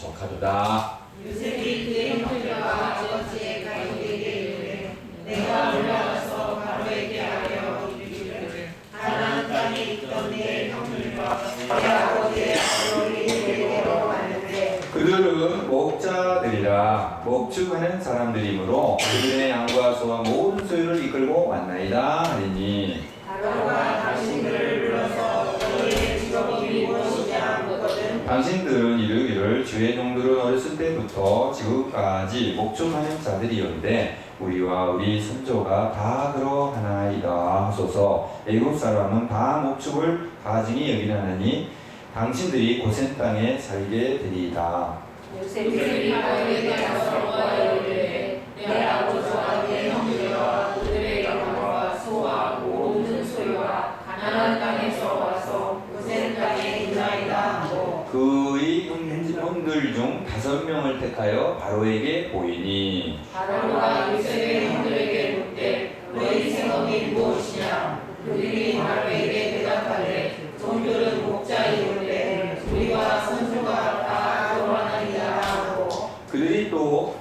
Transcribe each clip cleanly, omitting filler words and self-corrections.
족하도다. 요셉이 그의 형들과 아버지의 가족에게 이르되 내가 올라가서 바로에게 하여 이르기를 가나안 땅에 있던 내 형들과 내 아버지의 가족이 내게로 왔는데 그들은 목자들이라 목축하는 사람들이므로 그들의 양과 소와 모든 소유를 이끌고 왔나이다 하리니 바로가 당신들을 불러서 너희의 직업이 무엇이냐 묻거든 당신들은 이르기를 주의 종들은 어렸을 때부터 지금까지 목축하는 자들이었는데 우리와 우리 선조가 다 그러하나이다 하소서. 애굽 사람은 다 목축을 가증히 여기나니 당신들이 고센 땅에 살게 되리이다. 요셉이 바로에게 나서와 이르되 내 아버지와 내 형들과 그들의 양과 소와 모든 소유와 가나안 땅에서 와서 고센 땅에 있나이다 하고 그의 형들 중 5명을 택하여 바로에게 보이니 바로가 요셉의 형들에게 묻되 너희 생업이 무엇이냐 그들이 바로에게 대답하되 종들은 목자이오되 우리와 선조가 다 결혼하리라 하고 그들이 또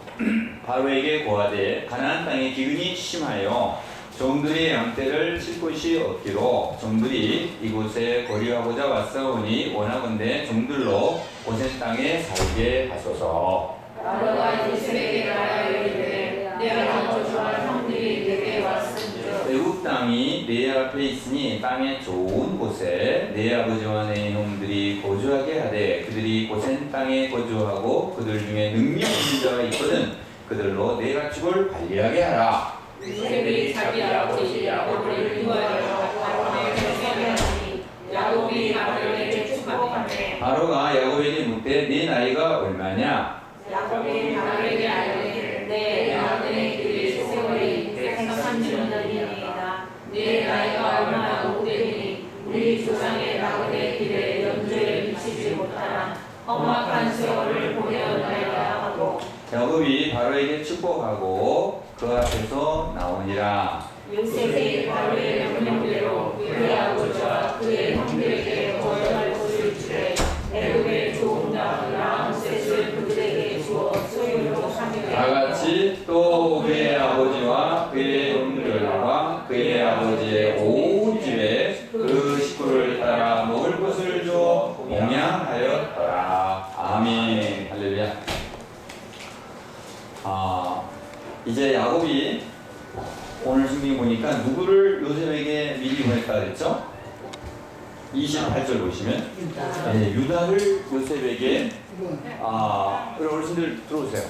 바로에게 고하되 가나안 땅에 기근이 심하여 종들이 양떼를 칠 곳이 없기로 종들이 이곳에 거류하고자 왔사오니 원하건대 종들로 고센 땅에 살게 하소서. 바로가 요셉에게 말하이르되 내 아버지와 형들이 내게 왔은즉 애굽 땅이 내 앞에 있으니 땅의 좋은 곳에 내 아버지와 내 형들이 거주하게 하되 그들이 고센 땅에 거주하고 그들 중에 능력 있는 자가 있거든 그들로 내 가축을 관리하게 하라. 요셉이 자기 아버지 야곱을 인도하여 바로에게 소개하니 야곱이 바로에게 축복하매 바로가 야곱에게 묻되 네 나이가 얼마냐? 야곱이 바로에게 알리되 내 아들의 길이 세월이 130년이니이다. 내 나이가 얼마나 못되니 우리 조상의 라헬의 길에 연주에 미치지 못하나 험악한 세월을 보내었나이다 하고 야곱이 바로에게 축복하고 그 앞에서 나오니라. 요셉이 바로의 명령대로 그의 아버지와 그의 형들에게 거절할 것을 주되 애굽의 좋은 땅 라암셋을 그들에게 주어 소유로 다 삼으되 같이 또 그의 아버지와 그의 형들과 그의 아버지의 온 집에 그 식구를 따라 먹을 것을 주어 봉양하였더라. 아멘. 할렐루야. 이제 야곱이 오늘 성경 보니까 누구를 요셉에게 미리 보냈다 그랬죠? 28절 보시면 네, 유다를 요셉에게 우리 어르신들 들어오세요.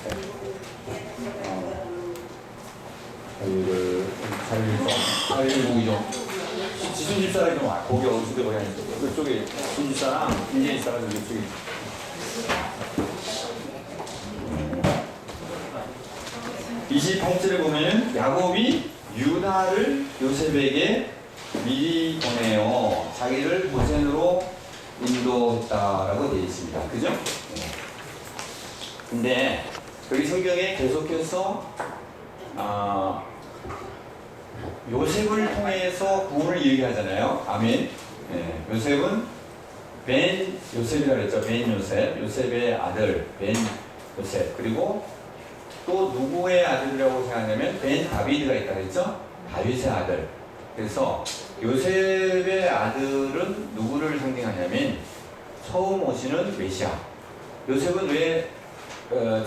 자리를 보기 좀 지순 집사랑 좀 와. 거기 어르신들 거기 아니죠? 이쪽에 지순 집사랑 김재 집사랑 이쪽에 28절에 보면은 야곱이 유다를 요셉에게 미리 보내요. 자기를 고센으로 인도했다라고 되어 있습니다. 그죠? 근데 여기 성경에 계속해서 요셉을 통해서 구원을 얘기하잖아요. 아멘. 네, 요셉은 벤 요셉이라고 그랬죠. 벤 요셉, 요셉의 아들 벤 요셉. 그리고 또 누구의 아들이라고 생각하냐면 벤 다비드가 있다 그랬죠? 다윗의 아들. 그래서 요셉의 아들은 누구를 상징하냐면 처음 오시는 메시아. 요셉은 왜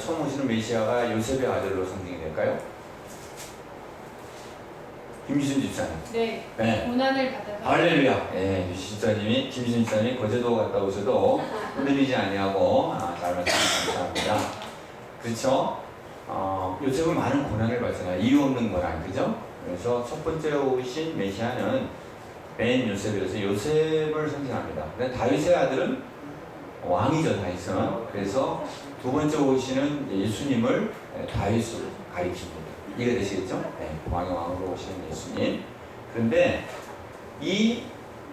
처음 오시는 메시아가 요셉의 아들로 상징이 될까요? 김지순 집사님. 네. 네. 고난을 받아서. 할렐루야. 예, 유시 집사님이 김지순 집사님이 거제도 갔다 오셔도 흔들리지 아니하고 잘 말씀 감사합니다. 그렇죠? 요셉은 많은 고난을 받잖아요. 이유 없는 고난, 그죠? 그래서 첫 번째 오신 메시아는 벤 요셉이라서 요셉을 상징합니다. 근데 다윗의 아들은 왕이죠, 다윗은. 그래서 두 번째 오시는 예수님을 다윗으로 가리킵니다. 이해가 되시겠죠? 네, 왕의 왕으로 오시는 예수님. 그런데 이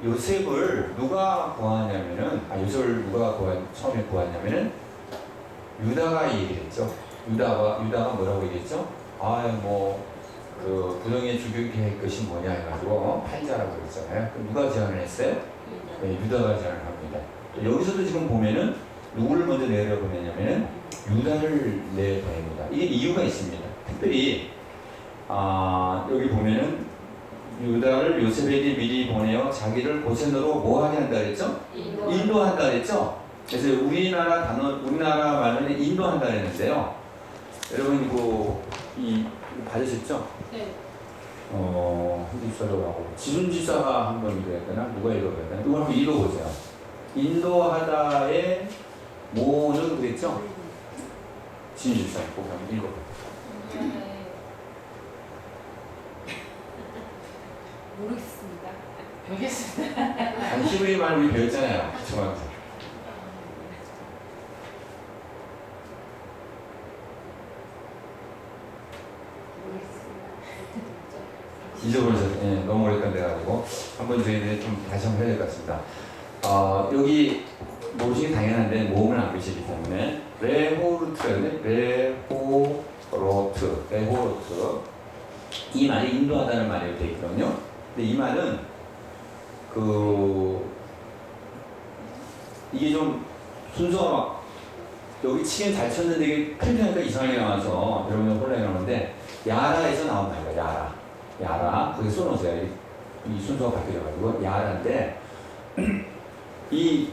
요셉을 누가 구하냐면은, 요셉을 누가 처음에 구하냐면은 유다가 얘기했죠. 유다가 뭐라고 얘기했죠? 그 부정의 죽일 것이 뭐냐 해가지고 팔자라고 그랬잖아요. 누가 제안을 했어요? 네, 유다가 제안을 합니다. 또 여기서도 지금 보면은 누구를 먼저 내려보내냐면 유다를 내보냅니다. 이게 이유가 있습니다. 특별히 여기 보면은 유다를 요셉에게 미리 보내어 자기를 고센으로 뭐 하게 한다 그랬죠? 인도한다 그랬죠? 그래서 우리나라 말로는 인도한다 그랬는데요. 여러분 이거 받으셨죠? 네. 한국사라고 지순지사가 한번 읽어야 되나? 누가 읽어야 되나? 이거 한번 읽어보세요. 인도하다의 모는 그랬죠? 지순지사 꼭 한번 읽어보세요. 모르겠습니다. 배우겠습니다. 아니 히브리 말 우리 배웠잖아요. 중학교. 잊어버려서 너무 오래간 돼가지고 한번 저희들 좀 다시 한번 해야 될 것 같습니다. 여기 모르시는 게 당연한데 모음을 안 보시기 때문에 레호르트 이 말이 인도하다는 말이 되어 있거든요. 근데 이 말은 이게 좀 순서가 막 여기 치긴 잘 쳤는데 이게 클리어니까 이상하게 나와서 여러분들 혼란이 나오는데 야라에서 나온 말이에요. 야라 거기 써놓으세요. 이 순서가 바뀌어가지고 야라인데 이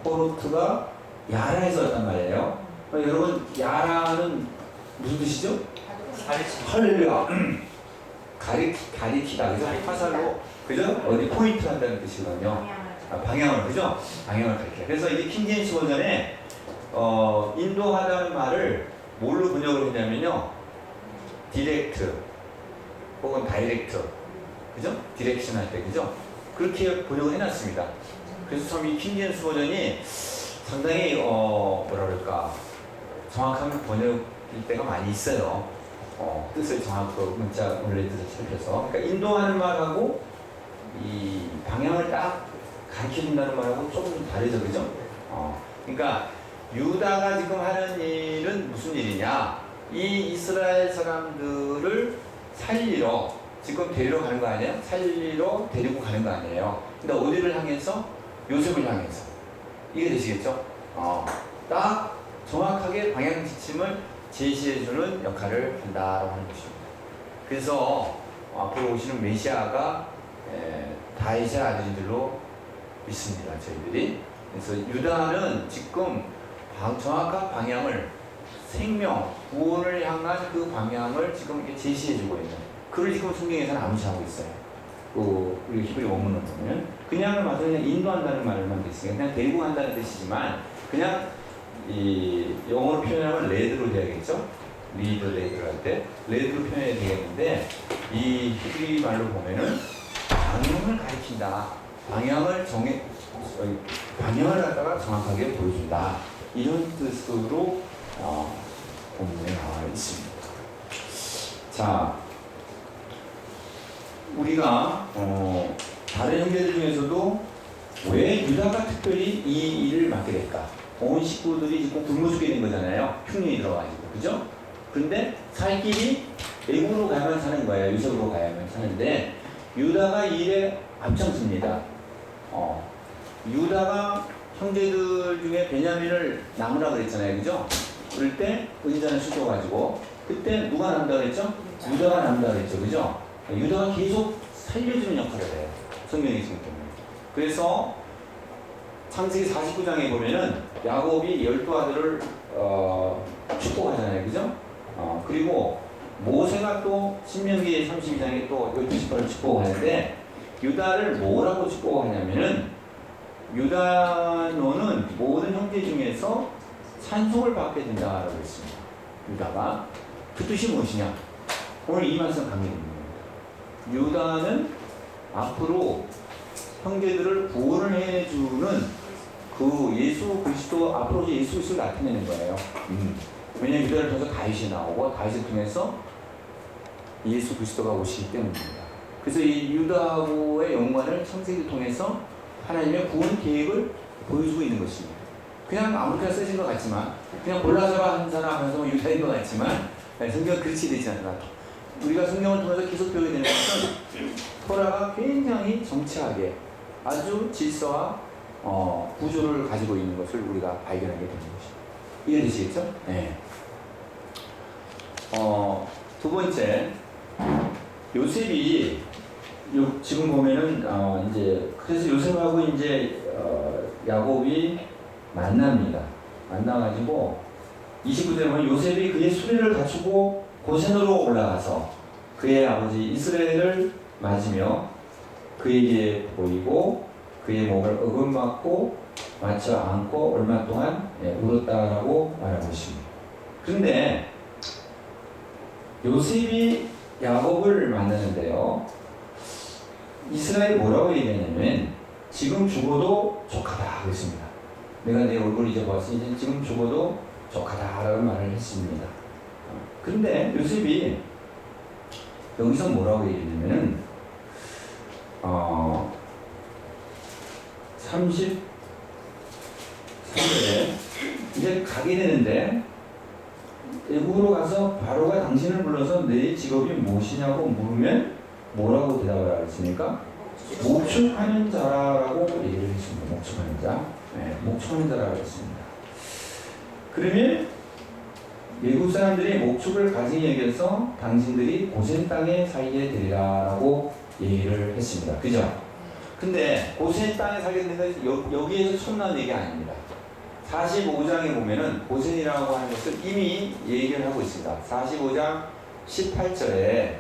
호르트가 야라에서 왔단 말이에요. 여러분 야라는 무슨 뜻이죠? 할렐루야. 가리키다 그죠? 화살로 그죠? 어디 포인트 한다는 뜻이거든요. 방향을 그죠? 방향을 가리켜. 그래서 이게 킹제임스 버전에 인도하다는 말을 뭘로 번역을 했냐면요. 디렉트 혹은 다이렉트 그죠? 디렉션 할 때 그죠? 그렇게 번역을 해놨습니다. 그래서 참 이 킹제임스 버전이 상당히 뭐라 그럴까 정확한 번역일 때가 많이 있어요. 뜻을 정확하고 문자 원래 뜻을 살펴서 그러니까 인도하는 말하고 이 방향을 딱 가르쳐준다는 말하고 조금 다르죠, 그죠? 그러니까 유다가 지금 하는 일은 무슨 일이냐? 이 이스라엘 사람들을 살리러 지금 데리러 가는 거 아니에요? 살리러 데리고 가는 거 아니에요? 근데 어디를 향해서? 요셉을 향해서. 이게 되시겠죠? 딱 정확하게 방향 지침을 제시해주는 역할을 한다고 하는 것입니다. 그래서 앞으로 오시는 메시아가 다윗의 아들들로 믿습니다. 저희들이. 그래서 유다는 지금 정확한 방향을 생명, 구원을 향한 그 방향을 지금 이렇게 제시해주고 있는 그걸 지금 성경에서는 암시하고 있어요. 우리 히브리 원문을 보면 그냥을 봐서 그냥 인도한다는 말만 됐으니까 그냥 데리고 간다는 뜻이지만 그냥 이 영어로 표현하면 레드로 해야겠죠? 레드를 할 때 레드로 표현해야 되겠는데 이 히브리 말로 보면은 방향을 가리킨다. 방향을 갖다가 정확하게 보여준다. 이런 뜻으로 본문에 나와 있습니다. 자, 우리가 다른 형제들 중에서도 왜 유다가 특별히 이 일을 맡게 될까? 온 식구들이 지금 굶어 죽게 된 거잖아요. 흉년이 들어가지고, 그죠? 근데 살 길이 애굽으로 가야만 사는 거예요. 유석으로 가야만 사는데 유다가 이 일에 앞장섭니다. 유다가 형제들 중에 베냐민을 남으라 그랬잖아요, 그죠? 그럴 때 은자는 숫어가지고 그때 누가 남다 그랬죠? 유다가 남다 그랬죠, 그죠? 유다가 계속 살려주는 역할을 해요. 성경이 지금 때문에. 그래서 창세기 49장에 보면은 야곱이 12아들을 축복하잖아요, 그죠? 그리고 모세가 또 신명기 32장에 또 12지파를 축복하는데 유다를 뭐라고 축복하냐면은 유다노는 모든 형제 중에서 찬송을 받게 된다라고 했습니다. 유다가 그 뜻이 무엇이냐? 오늘 이 말씀 강의됩니다. 유다는 앞으로 형제들을 구원을 해주는 그 예수 그리스도 앞으로 예수 그리스도를 나타내는 거예요. 왜냐하면 유다를 통해서 다윗이 나오고 다윗을 통해서 예수 그리스도가 오시기 때문입니다. 그래서 이 유다하고의 연관을 창세기를 통해서 하나님의 구원 계획을 보여주고 있는 것입니다. 그냥 아무렇게나 쓰신 것 같지만 그냥 골라서가 한 사람 하면서 유다인 것 같지만 성경은 그렇지 되지 않습니다. 우리가 성경을 통해서 계속 배우게 되는 것은 토라가 굉장히 정치하게 아주 질서와 구조를 가지고 있는 것을 우리가 발견하게 되는 것입니다. 이해되시겠죠? 네. 두 번째, 요셉이 지금 보면은 이제 그래서 요셉하고 이제 야곱이 만납니다. 만나가지고 29절에 보면 요셉이 그의 수레를 갖추고 고센으로 올라가서 그의 아버지 이스라엘을 맞으며 그에게 보이고 그의 목을 어금맞고 맞춰 안고 얼마 동안 울었다라고 말하고 있습니다. 그런데 요셉이 야곱을 만나는데요, 이스라엘이 뭐라고 얘기하냐면 지금 죽어도 족하다 그랬습니다. 내가 내 얼굴 잊어봤으니 지금 죽어도 족하다라는 말을 했습니다. 그런데 요셉이 여기서 뭐라고 얘기했냐면은 33절에 이제 가게 되는데 애국으로 가서 바로가 당신을 불러서 내 직업이 무엇이냐고 물으면 뭐라고 대답을 하겠습니까? 목축하는 자라고 얘기를 했습니다. 목축하는 자. 네, 목축하는 자라고 했습니다. 그러면 외국 사람들이 목축을 가증히 여겨서 당신들이 고센 땅에 살게 되리라라고 얘기를 했습니다. 그죠? 근데 고센 땅에 살게 되는 것은 여기에서 처음 나온 얘기 아닙니다. 45장에 보면은 고센이라고 하는 것을 이미 얘기를 하고 있습니다. 45장 18절에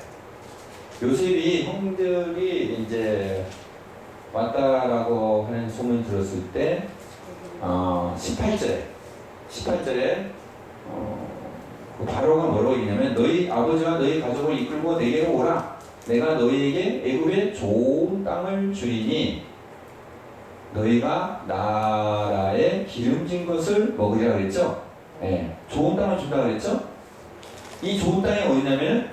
요셉이 형들이 이제 왔다라고 하는 소문이 들었을 때 18절에 바로가 뭐라고 얘기냐면 너희 아버지와 너희 가족을 이끌고 내게로 오라. 내가 너희에게 애굽의 좋은 땅을 주리니 너희가 나라에 기름진 것을 먹으리라 그랬죠. 네, 좋은 땅을 준다 그랬죠. 이 좋은 땅이 어디냐면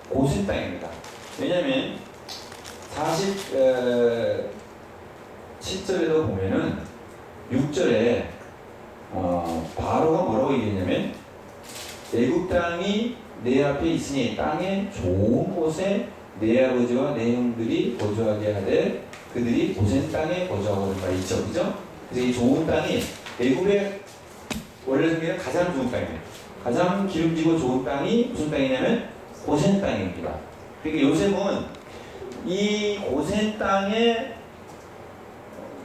고센 땅입니다. 왜냐하면 47절에도 보면은 6절에 바로가 뭐라고 얘기했냐면 애굽 땅이 내 앞에 있으니 땅의 좋은 곳에 내 아버지와 내 형들이 거주하게 하되 그들이 고센 땅에 거주하고 있는 바 있죠, 그죠? 그래서 이 좋은 땅이 애굽의 원래 성경에는 가장 좋은 땅이에요. 가장 기름지고 좋은 땅이 무슨 땅이냐면 고센 땅입니다. 그러니까 요셉은 이 고센 땅에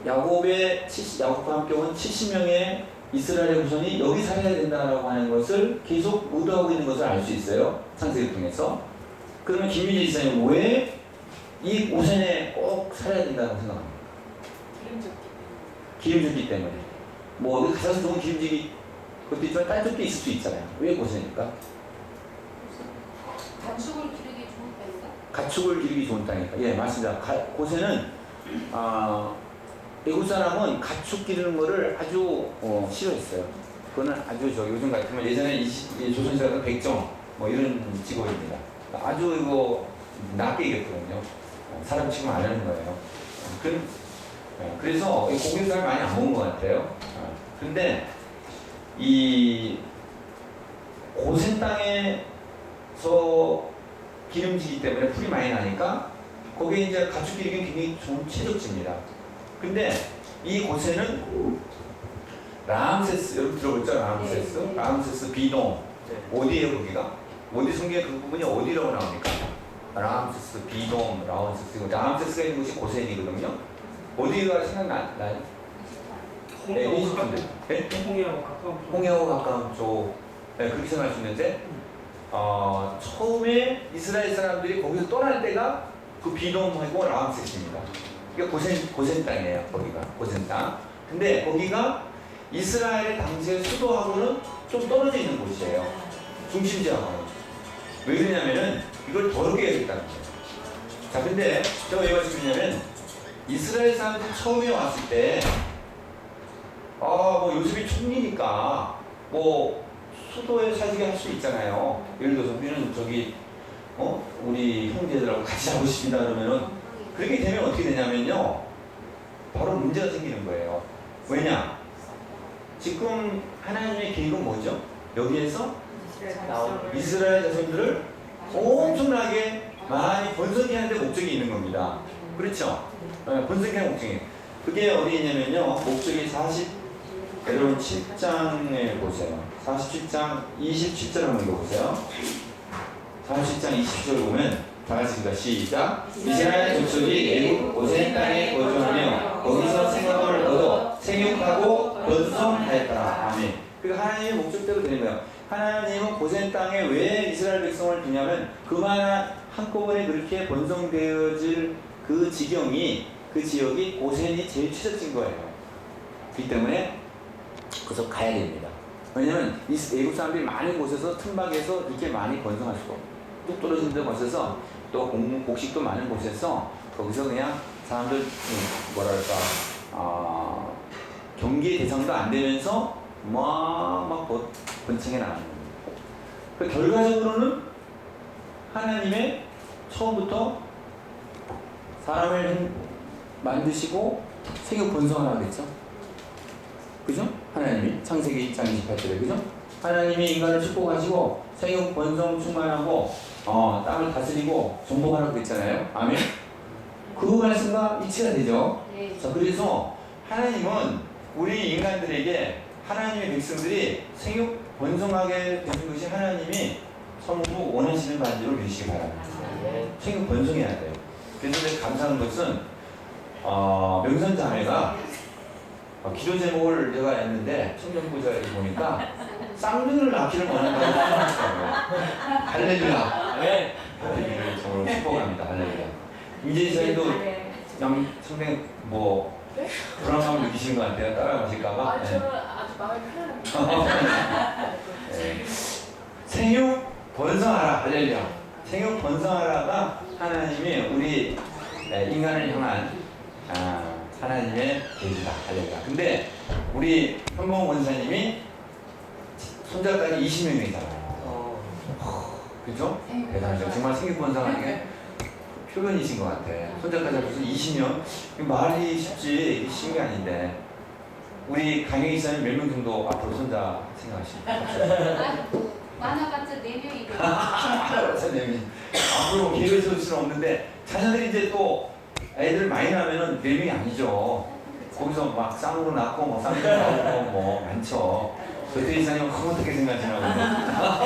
야곱과 함께 온 70명의 이스라엘의 후손이 여기 살아야 된다라고 하는 것을 계속 의도하고 있는 것을 알 수 있어요. 창세기를 통해서. 그러면 김민지 지사님 왜 이 고센에 꼭 살아야 된다고 생각합니까? 기름졌기 때문에. 뭐 가장 좋은 기름지기 그것도 있지만 딴 쪽도 있을 수 있잖아요. 왜 고센입니까? 가축을 기르기 좋은 땅인가? 가축을 기르기 좋은 땅이니까. 예, 맞습니다. 고센은 애국 사람은 가축 기르는 거를 아주 싫어했어요. 그거는 아주 요즘 같으면 예전에 조선시대는 백정 뭐 이런 직업입니다. 아주 이거 낮게 얘기했거든요. 사람 취급 안 하는 거예요. 그래서 고기를 잘 많이 안 먹은 것 같아요. 근데 이 고센 땅에서 기름지기 때문에 풀이 많이 나니까 거기에 이제 가축 기르기는 굉장히 좋은 채적지입니다. 근데 이 고센은 라암세스, 여러분 들어봤죠? 라암세스 비동. 어디에요 거기가? 어디 성경에 그 부분이 어디라고 나옵니까? 라암세스 비동, 라암세스가 있는 곳이 고센이거든요. 어디가 생각나요? 홍해하고 가까운 쪽. 네, 그렇게 생각할 수 있는데 처음에 이스라엘 사람들이 거기서 떠날 때가 그 비동하고 라암세스입니다. 그러니까 고센 땅이에요. 거기가 고센 땅. 근데 거기가 이스라엘의 당시의 수도하고는 좀 떨어져 있는 곳이에요. 중심지하고는. 왜 그러냐면은 이걸 더럽게 해야겠다는 거예요. 자, 근데 제가 왜 말씀드리냐면 이스라엘 사람들이 처음에 왔을 때 뭐 요셉이 총리니까 뭐 수도에 살게 할 수 있잖아요. 예를 들어서 우리는 우리 형제들하고 같이 살고 싶다 그러면은 그렇게 되면 어떻게 되냐면요. 바로 문제가 생기는 거예요. 왜냐? 지금 하나님의 계획은 뭐죠? 여기에서 이스라엘 자손들을 엄청나게 많이 번성케 하는 데 목적이 있는 겁니다. 그렇죠? 본성계약 목적이. 그게 어디 있냐면요. 목적이 40, 여러분 7장에 보세요. 47장 27절 한번 읽어보세요. 47장 27절 보면 다 같이 읽자. 시작. 이스라엘 족속이 애굽 고센 땅에 거주하며 거기서 생업을 얻어 생육하고 번성하였다. 아멘. 그 하나님의 목적대로 되는 거예요. 하나님은 고센 땅에 왜 이스라엘 백성을 두냐면 그만 한꺼번에 그렇게 번성되어질 그 지경이 그 지역이 고센이 제일 최저인 거예요. 그렇기 때문에 그래서 가야 됩니다. 왜냐면 이 애국 사람들이 많은 곳에서 틈박에서 이렇게 많이 번성할 수가 없고 뚝 떨어진 데 곳에서 또 곡식도 많은 곳에서 거기서 그냥 사람들 뭐랄까 경계 대상도 안 되면서 막 번창해 나가는 겁니다. 그 결과적으로는 하나님의 처음부터 사람을 만드시고 세계 번성하라고 그랬죠. 그죠? 하나님이 창세기 1장 28절에 그죠? 하나님이 인간을 축복하시고 생육 번성 충만하고 땅을 다스리고 정복하라고 그랬잖아요. 아멘. 그 말씀과 일치가 되죠. 네. 자, 그래서 하나님은 우리 인간들에게 하나님의 백성들이 생육 번성하게 되는 것이 하나님이 선무 원하시는 바대로 되시기 바랍니다. 생육 번성해야 돼요. 그래서 내가 감사한 것은 명선자매가 기도 제목을 제가 했는데 청년부자에 보니까 쌍둥이를 낳기를 원한다고 하더라고요. 할렐루야. 네. 정말 축복합니다. 할렐루야. 이제 저희도 상당히 불안함을 느끼시는 것 같아요. 따라가실까봐. 네. 저는 아주 마음이 편합니다. 네. 생육 번성하라. 할렐루야. 생육 번성하라가 하나님이 우리 인간을 향한 하나님의 계시다. 할렐루야. 근데 우리 현봉 원사님이 손자까지 20명이잖아요. 그죠? 대단하죠. 정말 생육 번성하는 게 표현이신 것 같아. 손자까지 합해서 20명. 말이 쉽지 쉬운 게 아닌데 우리 강영희 사님 몇 명 정도 앞으로 손자 생각하십니까? 많아봤자 4명이거든요. 4명. 앞으로 계획을 세울 수는 없는데 자녀들이 이제 또 애들 많이 나면은 4명이 아니죠. 거기서 막 쌍으로 낳고 쌍으로 나오고 많죠. 그때 이사님 어떻게 생각하시나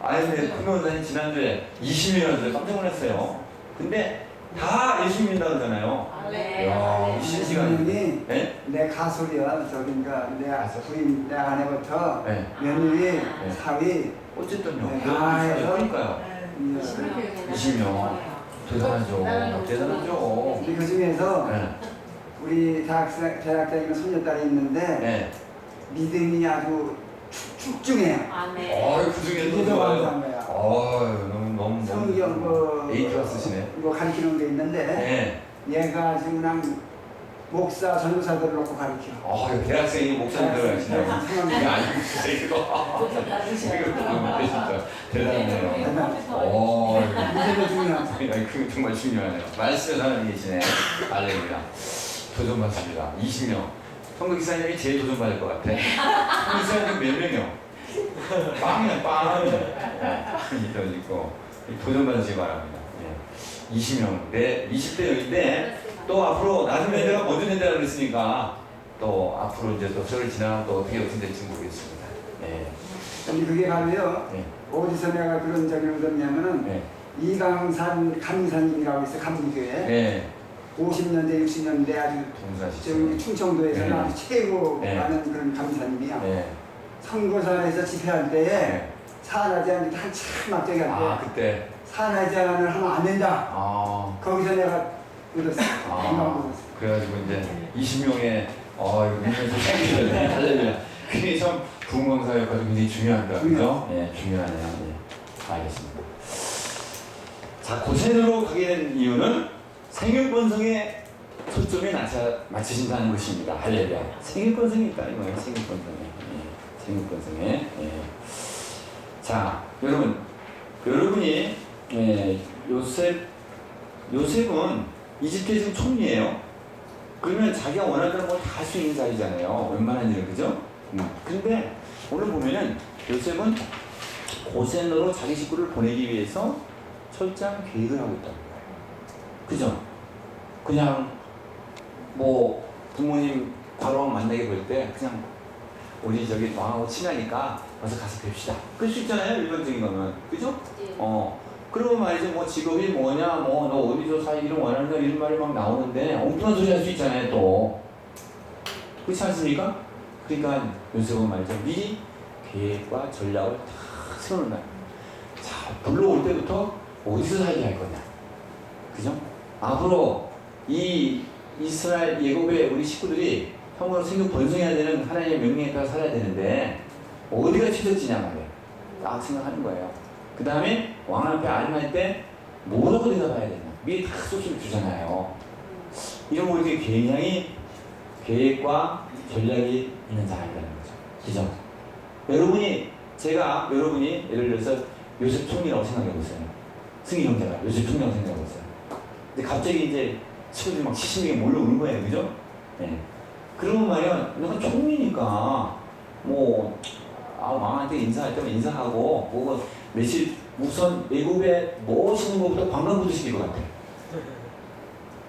아니 근데 금요일날 지난주에 20명이었어요. 깜짝 놀랐어요. 근데 다 예수 믿는다 그러잖아요. 네. 이야, 쉬는 시간이. 네? 내 가솔이야. 저긴가 내 부인 내 아내부터 네. 며느리 사위 어쨌든요. 네, 다 해서 그러니까요. 20명. 대단하죠. 대단하죠. 우리 그 중에서 네. 우리 대학 다니는 손녀딸이 있는데 네. 믿음이 아주 축중해요. 그 중에 또 기도 좋아요. 감사한 거야. 너무 성경 A 클래스시네. 가르치는 게 있는데 네. 얘가 아주 그냥 목사 전도사들을 놓고 가르쳐. 이거 대학생이 목사님들 하시냐고. 상황이 이거 알고 있으세요, 이거. 이거 진짜 대단하네요. 믿음이 중요하죠. 그거 정말 중요하네요. 말씀에 사는 계시네. 할렐루야. 도전받습니다. 20명. 성국 기사님이 제일 도전받을 것 같아. 성국 기사님 몇 명이요? 빵이야. 있고 도전받으시기 바랍니다. 20명. 네, 20대인데 또 앞으로 낮은 년대가 먼저 된다고 그랬으니까 또 앞으로 이제 또 세월 지나면 또 어떻게 될지 모르겠습니다. 네. 근데 그게 바로요. 네. 어디서 내가 그런 적을 얻었냐면은 네. 이강산 감사님이라고 있어 감리교회. 네. 50년대 60년대 아주 동사시죠. 저기 충청도에서는 네. 아주 최고 네. 많은 그런 감사님이야. 네. 선거사에서 집회할 때에 네. 사안하지 않는데 한참 막대기 할 때 그때. 사안하지 않으면 하면 안 된다. 거기서 내가 얻었어. 건강 얻었어. 그래가지고 이제 20명의 이거 믿으면서 생기셨네. 할렐루야. 그게 참 부흥강사역까지 굉장히 중요한다. 그죠? 예, 중요하네요. 예. 알겠습니다. 자, 고센으로 가게 된 이유는 생육번성에 초점에 맞추신다는 것입니다. 할렐루야. 생육번성이 있다 이거예요. 생육번성에. 예. 생육번성에. 예. 자, 여러분이 요셉은 이집트의 지금 총리예요. 그러면 자기가 원하는 걸 다 할 수 있는 자리잖아요. 웬만한 일은 그죠? 근데 오늘 보면은 요셉은 고센으로 자기 식구를 보내기 위해서 철저한 계획을 하고 있다는 거예요. 그죠? 그냥 뭐 부모님 바로 만나게 볼 때 그냥 우리 저기 왕하고 친하니까 어서 가서 뵙시다. 그럴 수 있잖아요. 일반적인 거면. 그죠? 예. 그러면 말이죠. 뭐 직업이 뭐냐, 뭐 너 어디서 사기를 원하는가 이런 말이 막 나오는데 엉뚱한 소리 할 수 있잖아요. 또. 그렇지 않습니까? 그러니까 요셉은 말이죠. 미리 계획과 전략을 다 세우는 거예요. 자, 불러올 때부터 어디서 살게 할 거냐. 그죠? 앞으로 이 이스라엘 예고의 우리 식구들이 형으로 생각 번성해야 되는 하나님의 명령에 따라 살아야 되는데 어디가 최적지냐 말이에요. 딱 생각하는 거예요. 그 다음에 왕 앞에 아림할 때 뭐라고 대답해야 되냐. 미리 다 소스를 주잖아요. 이런 거 이렇게 굉장히 계획과 전략이 있는 사람이라는 거죠. 그죠? 여러분이 예를 들어서 요셉 총리라고 생각해 보세요. 승희 형제가 요셉 총리라고 생각해 보세요. 근데 갑자기 이제 친구들이 막 70명이 몰려오는 거예요. 그죠? 네. 그러면 말이야, 내가 총리니까 뭐 왕한테 인사할 때면 인사하고 뭐 며칠 우선 외국에 멋있는 것부터 관광부터 시킬 것 같아.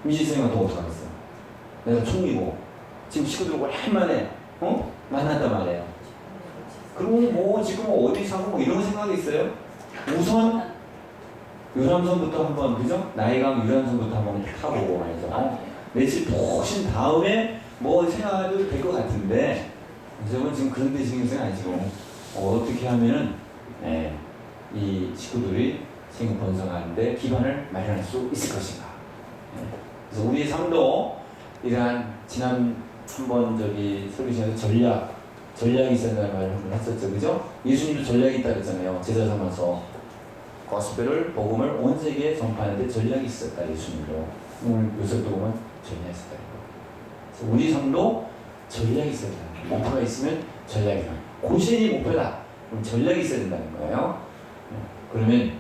미지생이가 더 어떡하겠어. 내가 총리고 지금 식구들 오랜만에 만났단 말이에요. 그러면 뭐 지금 어디 사고 뭐 이런 생각이 있어요? 우선 유람선부터 한번, 그죠? 나이강 유람선부터 한번 타보고 말이죠. 며칠 푹 쉰 다음에 뭐 생각해도 될 것 같은데 요즘은 지금 그런 데 신경 쓰는 아니고 어떻게 하면은 이 식구들이 생각 번성하는데 기반을 마련할 수 있을 것인가. 그래서 우리의 삶도 이러한 지난 한번 저기 설교 시간에 전략이 있었다는 말을 한번 했었죠. 그죠? 예수님도 전략이 있다 그랬잖아요. 제자 삼아서 고스펠을 복음을 온 세계에 전파하는데 전략이 있었다. 예수님도. 오늘 요셉도 보면 전략이 있었다. 그래서 우리 삶도 전략이 있어야 된다. 목표가 있으면 전략이 있다. 고신이 목표다. 그럼 전략이 있어야 된다는 거예요. 그러면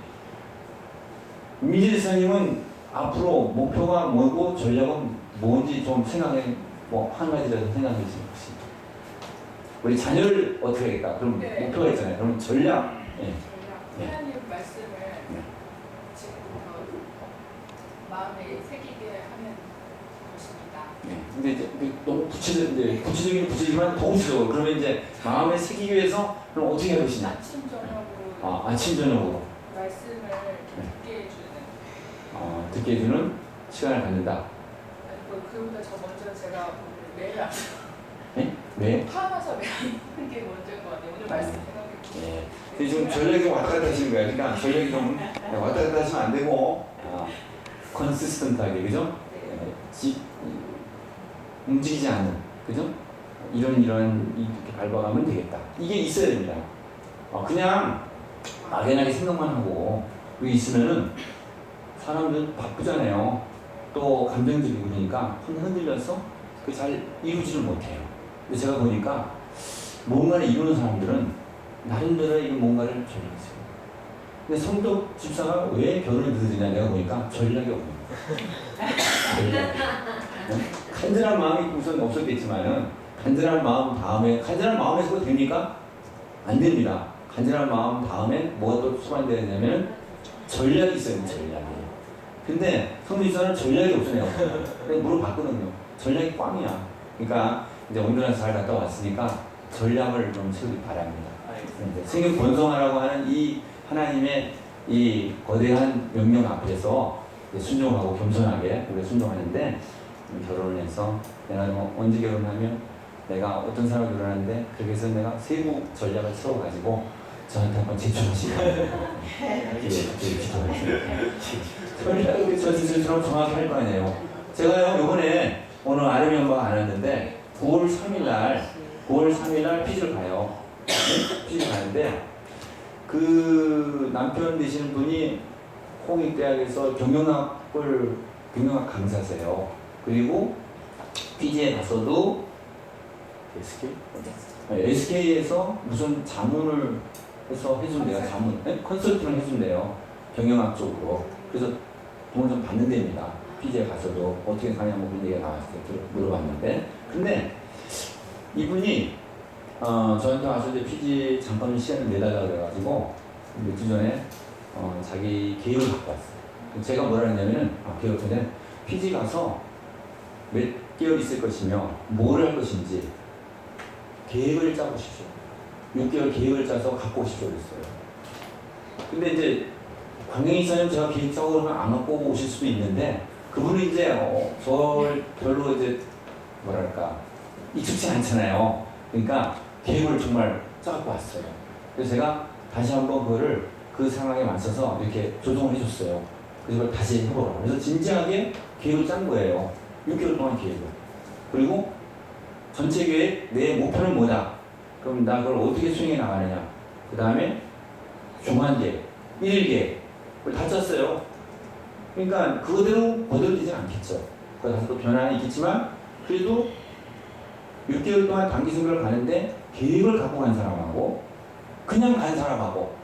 민지 선생님은 앞으로 목표가 뭐고 전략은 뭔지 좀 생각해, 뭐 한 가지라도 생각해 주시면 혹시 우리 자녀를 어떻게 하겠다. 그럼 네. 목표가 있잖아요. 그럼 전략. 네. 하나님 말씀을 지금부터 마음에 새기게 하는 것입니다. 네. 근데 이제 너무 구체적이지만 더 구체적으로. 그러면 이제 마음에 새기기 위해서 그럼 어떻게 해야 되시냐? 아침 저녁으로 아침 저녁으로 말씀을 듣게 해주는. 듣게 해주는 시간을 갖는다. 그보다 저 먼저 제가 오늘 매일 네? 왜? 파마서 매일 하는 게 먼저인 것 같아요. 오늘 말씀 생각해 네. 근데 지금 전략이 좀 왔다 갔다 하시는 거예요. 그러니까 전략이 좀 왔다 갔다 하시면 안 되고 컨시스턴트하게, 그죠? 움직이지 않는, 그죠? 이런 이렇게 밟아가면 되겠다. 이게 있어야 됩니다. 그냥 막연하게 생각만 하고 여기 있으면은 사람들 바쁘잖아요. 또 감정적이고 그러니까 흔들려서 그 잘 이루지를 못해요. 근데 제가 보니까 뭔가를 이루는 사람들은 나름대로 이 뭔가를 전략했어요. 근데 성덕 집사가 왜 결혼이 늦어지냐 내가 보니까 전략이 없는 거예요. 간절한 마음이 우선 없었겠지만은 간절한 마음 다음에 간절한 마음에서 됩니까? 안 됩니다. 간절한 마음 다음에 뭐가 또 수반되어야 되냐면 전략이 있어요. 전략이. 근데 성도집사는 전략이 없어요. 그냥 물어봤거든요. 전략이 꽝이야. 그러니까 이제 온전한 잘 갔다 왔으니까 전략을 좀 세우기 바랍니다. 생각 번성하라고 하는 이 하나님의 이 거대한 명령 앞에서 순종하고 겸손하게 우리가 순종하는데 결혼을 해서 내가 뭐 언제 결혼하면 내가 어떤 사람을 결혼하는데 그렇게 해서 내가 세부 전략을 세워가지고 저한테 한번 제출하시고 전략을 저처럼 정확히 할 거 아니에요. 제가요 요번에 오늘 아름이 엄마가 안 왔는데 9월 3일날 피지를 가요. 피지를 가는데 그 남편 되시는 분이 홍익대학에서 경영학 강사세요. 그리고 피지에 가서도 SK에서 무슨 자문을 해서 해준대요. 컨설팅을 해준대요. 경영학 쪽으로. 그래서 돈을 좀 받는 데입니다. 피지에 가서도 어떻게 가냐고 그런 얘기가 나왔을 때 물어봤는데, 근데 이분이 저한테 와서 이제 피지 잠깐 시간을 내달라고 그래가지고 며칠 전에 자기 계획을 갖고 왔어요. 제가 뭐라 했냐면은 계획 전에 피지 가서 몇 개월 있을 것이며 뭘 할 것인지 계획을 짜보십시오. 6개월 계획을 짜서 갖고 오십시오 그랬어요. 근데 이제 관경이 있으면 제가 계획 짜고 그러면 안 갖고 오실 수도 있는데 그분은 이제 저 별로 이제 뭐랄까 익숙치 않잖아요. 그러니까 계획을 정말 짜갖고 왔어요. 그래서 제가 다시 한번 그거를 그 상황에 맞춰서 이렇게 조정을 해줬어요. 그래서 그걸 다시 해보라고. 그래서 진지하게 계획을 짠 거예요. 6개월 동안 계획을. 그리고 전체 계획, 내 목표는 뭐다. 그럼 나 그걸 어떻게 수행해 나가느냐. 그 다음에 중간 계획, 1일 계획. 그걸 다 짰어요. 그러니까 그거대로 거들리지 않겠죠. 그래서 또 변화는 있겠지만 그래도 6개월 동안 단기 선교를 가는데 계획을 갖고 간 사람하고 그냥 간 사람하고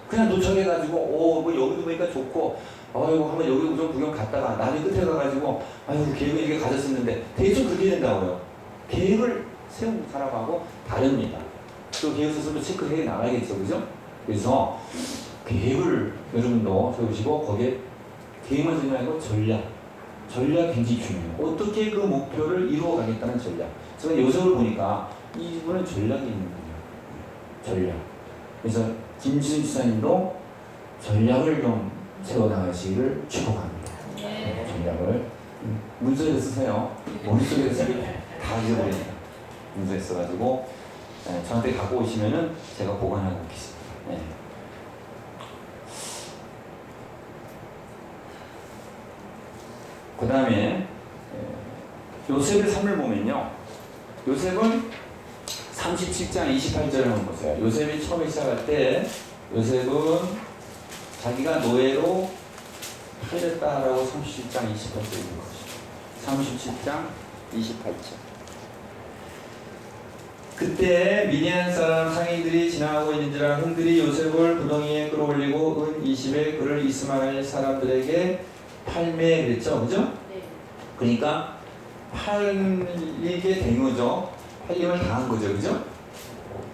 그냥 도착해가지고 뭐 여기도 보니까 좋고 아이고 한번 여기 좀 구경 갔다가 나중에 끝에 가가지고 아이고 계획을 이렇게 가졌었는데 대충 그렇게 된다고요. 계획을 세운 사람하고 다릅니다. 또 계획 스스로 체크해 나가야겠죠, 그죠? 그래서 계획을 여러분도 세우시고 거기에 계획만 세우지 말고 전략 굉장히 중요해요. 어떻게 그 목표를 이루어가겠다는 전략. 제가 요셉을 보니까 이분은 전략이 있는 분이에요. 전략. 그래서 김지순 지사님도 전략을 좀 세워나가시기를 축복합니다. 전략을 문서에 쓰세요. 머릿속에 쓰기 다 잊어버립니다. 문서에 써가지고 저한테 갖고 오시면은 제가 보관하고 있겠습니다. 네. 그 다음에 요셉의 삶을 보면요. 요셉은 37장 28절을 한번 보세요. 요셉이 처음에 시작할 때 요셉은 자기가 노예로 팔렸다라고 37장 28절에 있는 것이죠. 37장 28절. 그때 미디안 사람 상인들이 지나가고 있는지라 흥들이 요셉을 구덩이에 끌어올리고 은 20에 그를 이스마엘 사람들에게 팔매 그랬죠. 그죠? 네. 그러니까 팔리게 된 거죠. 팔림을 당한 거죠. 그죠?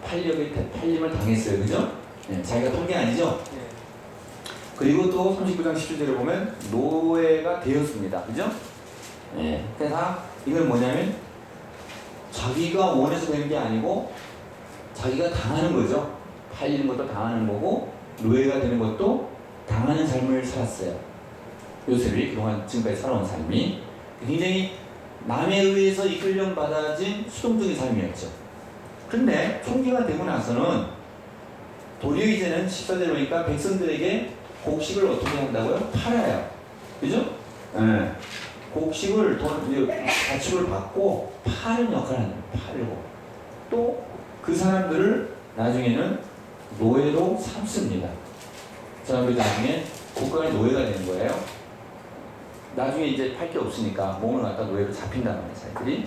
팔림을 당했어요. 그죠? 네, 자기가 판 게 아니죠? 네. 그리고 또 39장 17절에 보면 노예가 되었습니다. 그죠? 네. 그래서 이건 뭐냐면 자기가 원해서 되는 게 아니고 자기가 당하는 거죠. 팔리는 것도 당하는 거고 노예가 되는 것도 당하는 삶을 살았어요. 요셉이 그동안 지금까지 살아온 삶이 굉장히 남에 의해서 이끌림 받아진 수동적인 삶이었죠. 그런데 총기가 되고 나서는 도리어 이제는 14절 보니까 백성들에게 곡식을 어떻게 한다고요? 팔아요. 그죠? 네. 곡식을 가축을 받고 파는 역할을 하는 거예요. 팔고 또 그 사람들을 나중에는 노예로 삼습니다. 그 사람들이 나중에 국가의 노예가 되는 거예요. 나중에 이제 팔 게 없으니까 몸을 갖다 노예로 잡힌단 말이에요, 자기들이.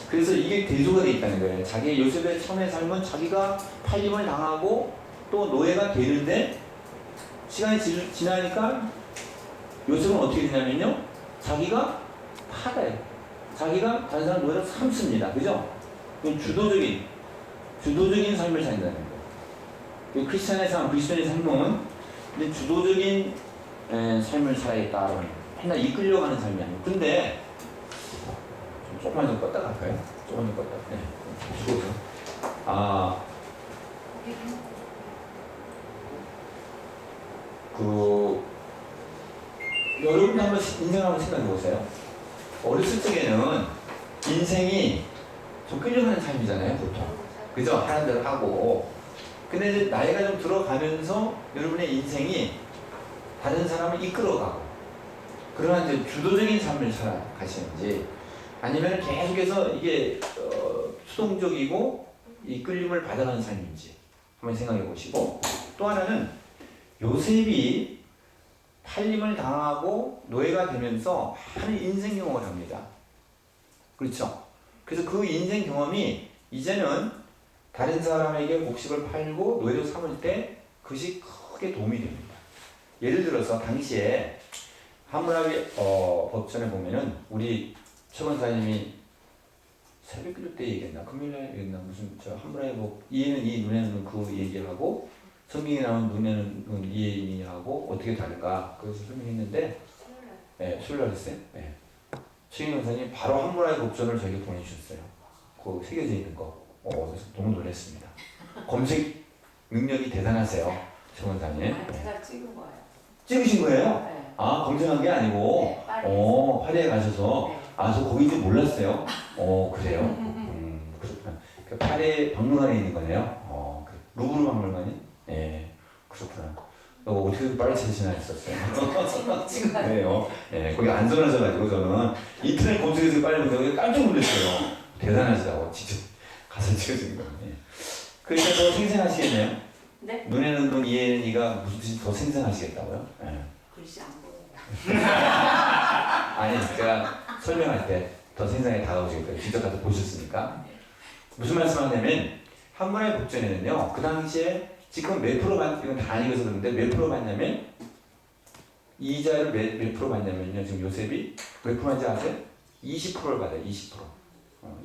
그래서 이게 대조가 돼 있다는 거예요. 자기 요셉의 처음의 삶은 자기가 팔림을 당하고 또 노예가 되는데 시간이 지나니까 요셉은 어떻게 되냐면요. 자기가 팔아요. 자기가 다른 사람 노예로 삼습니다. 그죠? 주도적인 삶을 산다는 거예요. 크리스천의 삶, 그리스도인의 삶은 주도적인 삶을 살아야겠다. 맨날 이끌려가는 삶이 아니에요. 근데 조금만 좀 껐다 갈까요? 조금만 좀 껐다. 네. 죽어서. 여러분도 한번 인생을 한번 생각해 보세요. 어렸을 적에는 인생이 좀 끌려가는 삶이잖아요, 보통. 그죠? 하는 대로 하고. 근데 이제 나이가 좀 들어가면서 여러분의 인생이 다른 사람을 이끌어가고, 그러나 이제 주도적인 삶을 살아가시는지, 아니면 계속해서 이게 수동적이고 이끌림을 받아가는 삶인지 한번 생각해 보시고, 또 하나는 요셉이 팔림을 당하고 노예가 되면서 많은 인생 경험을 합니다. 그렇죠? 그래서 그 인생 경험이 이제는 다른 사람에게 곡식을 팔고 노예로 삼을 때 그것이 크게 도움이 됩니다. 예를 들어서 당시에 하물라비 법전에 보면은 우리 최권사님이 새벽기도 때 얘기했나 금요일날 얘기했나 무슨 저 하물라비 법 이에는 이 눈에는 그 얘기하고 성경에 나온 눈에는 이해인이하고 어떻게 다른가 그것을 설명했는데 네, 수요일 날 했어요? 네. 최경 원사님 바로 한문화의 법전을 저에게 보내주셨어요. 그 새겨져 있는 거. 그래서 너무 놀랐습니다. 검색 능력이 대단하세요, 최 원사님. 네. 제가 찍은 거예요. 찍으신 거예요? 네. 아, 검색한 게 아니고, 네, 파리에서. 파리에 가셔서, 네. 저 거기인지 몰랐어요. 그래요? 그렇구나. 그 파리 박물관에 있는 거네요. 루브르 박물관이? 예, 그렇구나. 어떻게 빨리 찾으시나 했었어요. 찍었네요. 예, 거기 안전하셔가지고 저는 인터넷 검색해서 빨리 보자고 깜짝 놀랐어요. 대단하시다고 직접 가서 찍어준 거. 예. 그러니까 더 생생하시겠네요. 네? 눈에는 눈, 이에는 이가 무슨 뜻이 더 생생하시겠다고요? 예. 글씨 안 보여요. 아니, 제가 설명할 때 더 생생하게 다가오시겠다고 직접 가서 보셨으니까. 무슨 말씀 하냐면 한문화의 복전에는요, 그 당시에 지금 몇 프로 이건 다 읽어서 그런데 몇 프로 받냐면 이자를 몇 프로 받냐면요, 지금 요셉이 몇 프로 받는지 아세요? 20%를 받아요. 20%.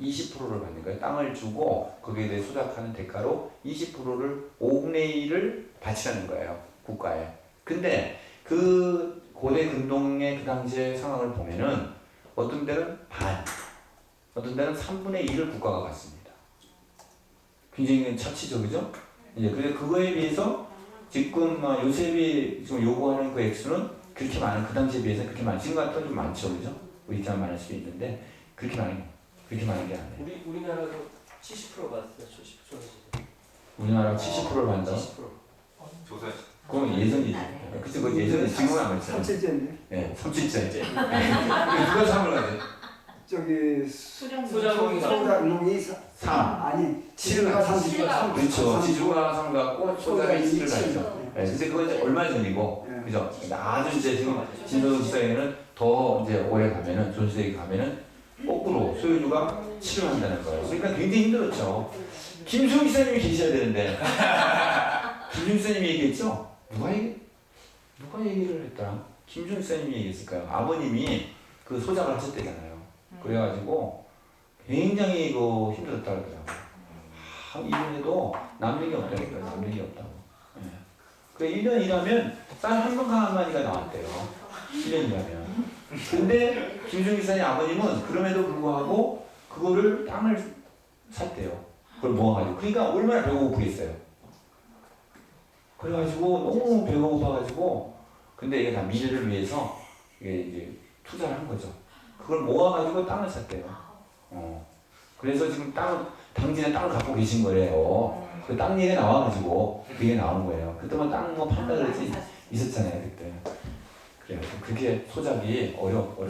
20%를 받는 거예요. 땅을 주고 거기에 대해 소작하는 대가로 20%를 5분의 1을 바치라는 거예요. 국가에. 근데 그 고대 근동의 그 당시의 상황을 보면은 어떤 데는 반, 어떤 데는 3분의 1을 국가가 받습니다. 굉장히 차치죠, 그죠? 이제 그거에 비해서 지금 요셉이 지금 요구하는 그 액수는 그렇게 많은, 그 당시에 비해서 그렇게 많은, 지금 같으면 좀 많죠, 그죠? 우리처럼 많을 수도 있는데 그렇게 많은 게 아니에요. 우리나라도 70% 받았어요. 70%. 우리나라 70%를 받는다. 70%. 조사 그건 예전이지. 그치, 그건 예전에 지금은 안 그렇잖아요. 삼칠제인데 예, 37제. 누가 상을 가지? 저기 소장농이 소작농이 3. 아니 지주가 30%. 그렇죠. 지주가 3 갖고 소작이 7을 칠. 가죠. 예, 근데 그건 이제 얼마 전이고, 예. 그죠? 아주 이제 지금 진도동 시대에는 더 이제 오래 가면은, 전세기 가면은 거꾸로 소유주가 7을 한다는 거예요. 그러니까 굉장히 힘들었죠. 김수영 기사님이 계셔야 되는데. 김수영 기사님이 얘기했죠? 누가 얘기를 했더라? 김수영 기사님이 얘기했을까요? 아버님이 그 소작을 하셨대잖아요. 그래가지고 굉장히 힘들었다 그러더라고요. 일년에도 남는 게 없다니까요. 남는 게 없다고. 예. 그래 1년 일하면 쌀 한 번 한 마디가 나왔대요. 1년 일하면. 근데 김수영 기사님 아버님은 그럼에도 불구하고 그거를 땅을 샀대요. 그걸 모아가지고. 그러니까 얼마나 배고프겠어요. 그래가지고 너무 배가 고파가지고 근데 이게 다 미래를 위해서 이게 이제 투자를 한 거죠. 그걸 모아가지고 땅을 샀대요. 그래서 지금 당진에 땅을 갖고 계신 거래요. 그 땅 얘기가 나와가지고 그게 나온 거예요. 그때만 땅 판다 그랬지 있었잖아요 그때. 그래요. 그게 소작이 어려운 거.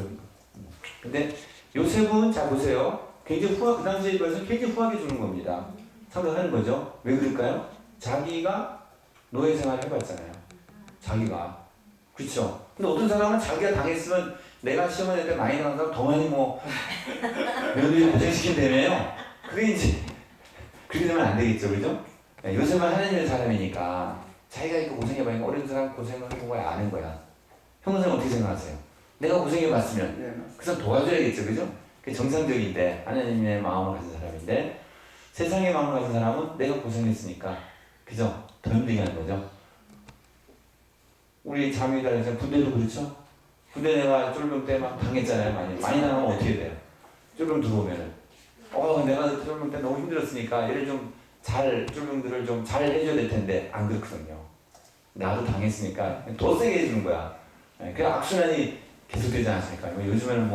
근데 요셉은 자 보세요. 굉장히 그 당시에 비해서 굉장히 후하게 주는 겁니다. 생각하는 거죠. 왜 그럴까요? 자기가 노예 생활 해봤잖아요. 자기가. 그렇죠. 근데 어떤 사람은 자기가 당했으면 내가 시험을 낼 때 많이 나간 사람 더 많이 며느리 고생시킨다며요. 그게 이제 그렇게 되면 안 되겠죠, 그죠? 요셉은 하나님의 사람이니까 자기가 이거 고생해봐니까 어린 사람 고생을 해본 거야, 아는 거야. 형사님 어떻게 생각하세요? 내가 고생해봤으면 네. 그 사람 도와줘야겠죠, 그죠? 그게 정상적인데 하나님의 마음을 가진 사람인데 세상의 마음을 가진 사람은 내가 고생했으니까 그죠? 더 힘들게 하는 거죠. 우리 자매들 군대도 그렇죠? 군대 내가 쫄병 때 막 당했잖아요. 많이 당하면 어떻게 돼요? 쫄병 들어오면은 내가 쫄병 때 너무 힘들었으니까 얘를 쫄병들을 좀 잘 해줘야 될 텐데 안 그렇거든요. 나도 당했으니까 더 세게 해주는 거야. 그 악순환이 계속되지 않습니까? 요즘에는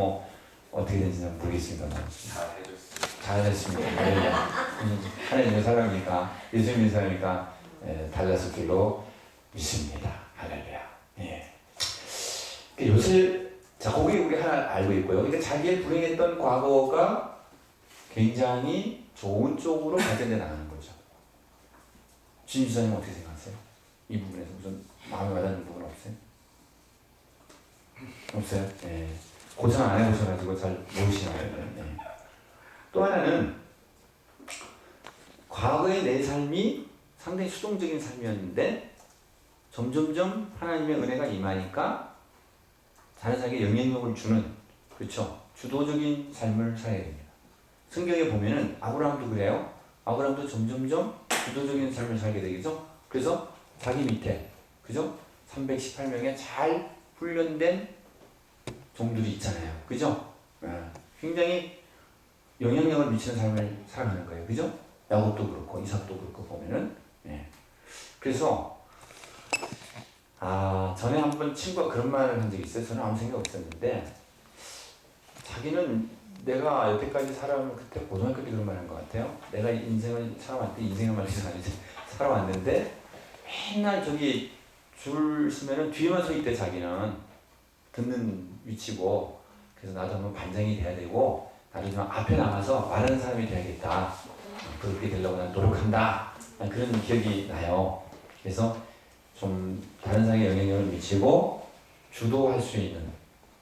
어떻게 되는지는 모르겠습니다만 다 해줬어요. 잘하셨습니다. 하나님의 사람이니까 예수님의 사람이니까 달랐을 줄로 믿습니다. 할렐루야. 예. 요새 자 거기 우리 하나 알고 있고요. 그러니까 자기의 불행했던 과거가 굉장히 좋은 쪽으로 발전돼 나가는 거죠. 주임 지사님 어떻게 생각하세요? 이 부분에서 무슨 마음에 와닿는 부분 없어요? 없어요? 예. 고생 안 해보셔가지고 잘 모르시나요? 예. 또 하나는 과거의 내 삶이 상당히 수동적인 삶이었는데 점점점 하나님의 은혜가 임하니까 다른 사람에게 영향력을 주는 그렇죠 주도적인 삶을 살아야 됩니다. 성경에 보면은 아브라함도 그래요. 아브라함도 점점점 주도적인 삶을 살게 되겠죠. 그래서 자기 밑에 그죠? 318명의 잘 훈련된 종들이 있잖아요. 그죠? 굉장히 영향력을 미치는 삶을 살아가는 거예요. 그죠? 야곱도 그렇고 이삭도 그렇고 보면은 그래서 전에 한번 친구가 그런 말을 한 적이 있어요. 저는 아무 생각 없었는데 자기는 내가 여태까지 살아오면 그때 고등학교 때 그런 말 한 것 같아요. 내가 인생을 살아왔는데 인생을 말해서 아니지 살아왔는데 맨날 저기 줄 서면은 뒤에만 서 있대. 자기는 듣는 위치고 그래서 나도 한번 반장이 돼야 되고 나도 좀 앞에 나가서 말하는 사람이 돼야겠다. 그렇게 되려고 난 노력한다. 그런 기억이 나요. 그래서 좀 다른 사람에게 영향력을 미치고 주도할 수 있는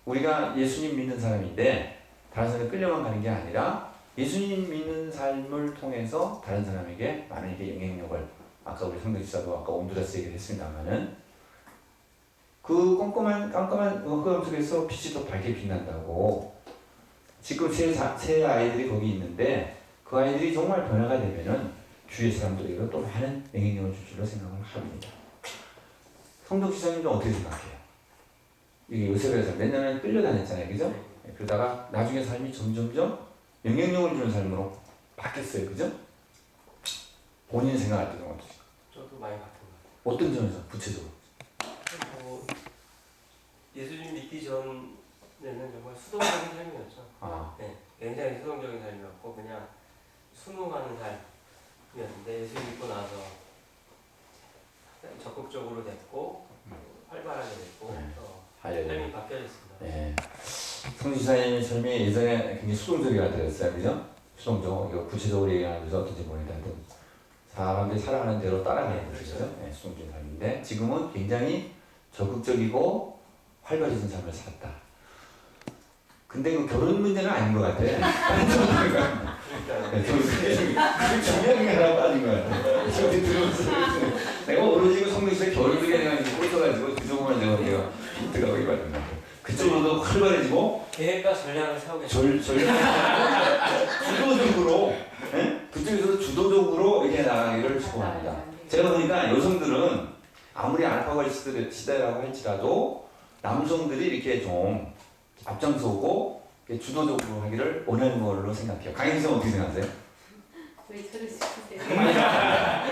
우리가 예수님 믿는 사람인데 다른 사람에 끌려만 가는 게 아니라 예수님 믿는 삶을 통해서 다른 사람에게 많은 영향력을 아까 우리 성경지사도 아까 온두라스 얘기를 했습니다만은 그 깜깜한 흑암 속에서 빛이 더 밝게 빛난다고 지금 세 아이들이 거기 있는데 그 아이들이 정말 변화가 되면은 주위의 사람들에게 또 많은 영향력을 줄 줄로 생각을 합니다. 성덕 지사님도 어떻게 생각해요? 이게 요셉에서 몇 년을 끌려다녔잖아요. 그죠? 그러다가 나중에 삶이 점점점 영향력을 주는 삶으로 바뀌었어요. 그죠? 본인 생각할 때는 어떠세요? 저도 많이 같은 것 같아요. 어떤 점에서 구체적으로? 예수님 믿기 전에는 정말 수동적인 삶이었죠. 네, 굉장히 수동적인 삶이었고 그냥 순응하는 삶이었는데 예수 믿고 나서 적극적으로 됐고 활발하게 됐고 삶이 바뀌어졌습니다. 네. 성지사님의 삶이 예전에 굉장히 수동적이라 되었어요. 그죠? 수동적. 이거 구체적으로 얘기하면서 어떤지 모르겠는데 사람들이 살아가는 대로 따라가는 거죠. 네, 수동적인 삶인데 지금은 굉장히 적극적이고 활발해진 삶을 살았다. 근데 그 결혼 문제는 아닌 것 같아. 그게 중요한 게 하나 빠진 것 같아. 저기 들어오면서 내가 오로지 성경에서 결혼에 대한 게 꽂혀가지고 그 정도만 내가 힌트가 거기 받은 것 같아. 그쪽으로도 활발해지고 계획과 전략을 세우겠죠. 주도적으로 그쪽에서도 주도적으로 이렇게 나가기를 추구합니다. 제가 보니까 여성들은 아무리 알파고 시대라고 할지라도 남성들이 이렇게 좀 앞장서고 주도적으로 하기를 원하는 걸로 생각해요. 강혜진 씨 어떻게 생각하세요? 왜 저러시는데요?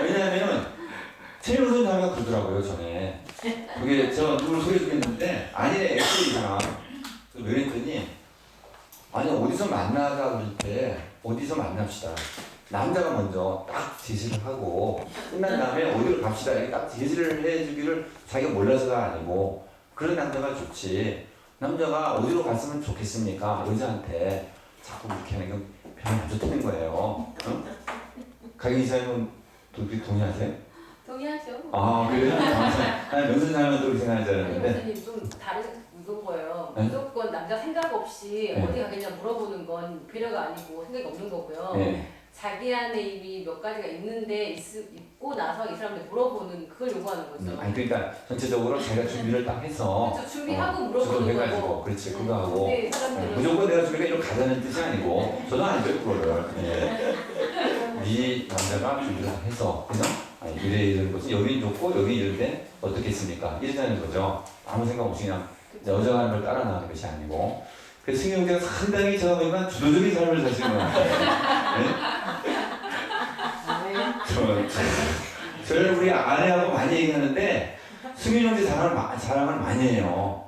왜냐하면 최윤선 자매가 그러더라고요. 전에 그게 제가 누굴 소개해주겠는데 아니네 엑스이잖아. 왜 그랬더니 아니 어디서 만나자 그럴 때 어디서 만납시다. 남자가 먼저 딱 제시를 하고 끝난 다음에 어디로 갑시다 이렇게 딱 제시를 해주기를 자기가 몰라서가 아니고 그런 남자가 좋지. 남자가 어디로 갔으면 좋겠습니까? 여자한테 자꾸 그렇게 하는 건 별로 안 좋다는 거예요. 응? 강희 이사님은 동의하세요? 동의하죠. 그래요? 아니 명선 사람은 또 그렇게 생각하지 않았는데 선생님 좀 다른 이건 거예요. 네? 무조건 남자 생각 없이 네. 어디 가겠냐 물어보는 건 배려가 아니고 생각이 없는 거고요. 네. 자기 안에 이미 몇 가지가 있는데 있고 나서 이 사람한테 물어보는 그걸 요구하는 거죠. 아니 그러니까 전체적으로 자기가 준비를 딱 해서 그렇죠. 준비하고 물어보는 해가지고 거고. 그렇지 그거 하고 네, 사람들은 무조건 내가 준비가 이렇게 가자는 뜻이 아니고 저도 아니죠 그거를 이 남자가 준비를 해서 그죠? 이래 이런 것이 여기 좋고 여기 이런데 어떻겠습니까? 이러자는 거죠. 아무 생각 없이 그냥 여자가 하는 걸 따라 나가는 것이 아니고 그래서 승희 형제가 상당히 제가 보니까 주도적인 삶을 사시는 것 같아요. 네? 저는 우리 아내하고 많이 얘기하는데 승희 형제 자랑을 많이 해요.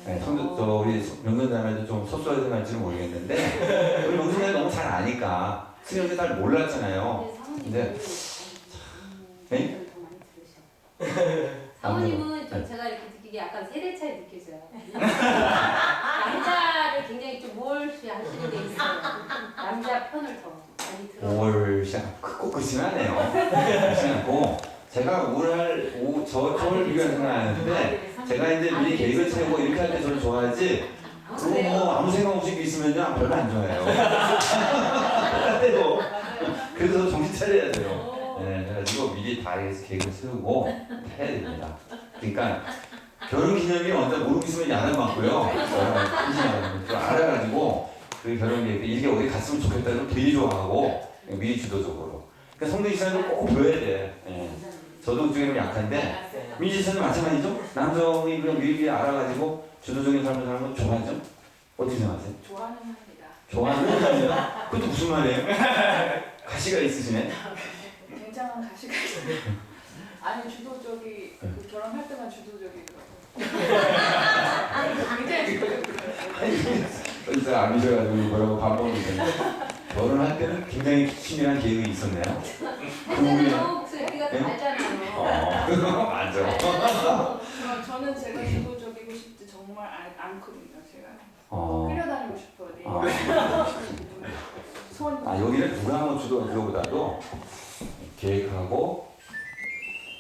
네, 우리 명선자매도 좀 섭섭하게 생각할지는 모르겠는데 우리 명선자매 너무 잘 아니까 승희 형제 잘 몰랐잖아요. 근데 네? 사모님은 좀 제가 이렇게 느끼기에 약간 세대 차이 느껴져요. 남자를 굉장히 좀 몰시 하시는 게 있어요. 남자 편을 더 많이 들어요. 꼭 그렇진 않아요. 그렇진 않고 제가 저를 비교하는 건 아닌데 제가 이제 미리 계획을 세우고 이렇게 할 때 저를 좋아하지 그거 뭐 아무 생각 없이 있으면요 별로 안 좋아해요. 그때도 그래서 정신 차려야 돼요. 네, 그래가지고 미리 다 계획을 세우고 해야 됩니다. 그러니까 결혼 기념일이 언제 모르고 있으면 야단 맞고요. 좀 알아가지고 그 결혼 계획 이렇게 어디 갔으면 좋겠다는 되게 좋아하고 미리 주도적으로. 그러니까 성도 이사님을 꼭 배워야 돼. 네. 저도적으로 약한데 민지선은 마찬가지죠? 남성이 그냥 미리 알아가지고 주도적인 삶을 사는 건 좋아하죠? 어떻게 생각하세요? 좋아는 합니다. 좋아하는 거죠? 그것도 무슨 말이에요? 가시가 있으시네? 굉장한 가시가 있어요. 아니 주도적이 그 결혼할 때만 주도적이더라고요. 굉장히 주도적이더라고요. 진짜 안 미셔가지고 뭐라고 반복을 했는데 결혼할 때는 굉장히 치밀한 계획이 있었네요. 하잖아요. 목소리가 알잖아요. 맞아. 저는 제가 주도적이고 싶지 정말 않거든요. 제가 끌려다니고 싶어요. 소원. 여기는 누가 한번 주도한 그거보다도 계획하고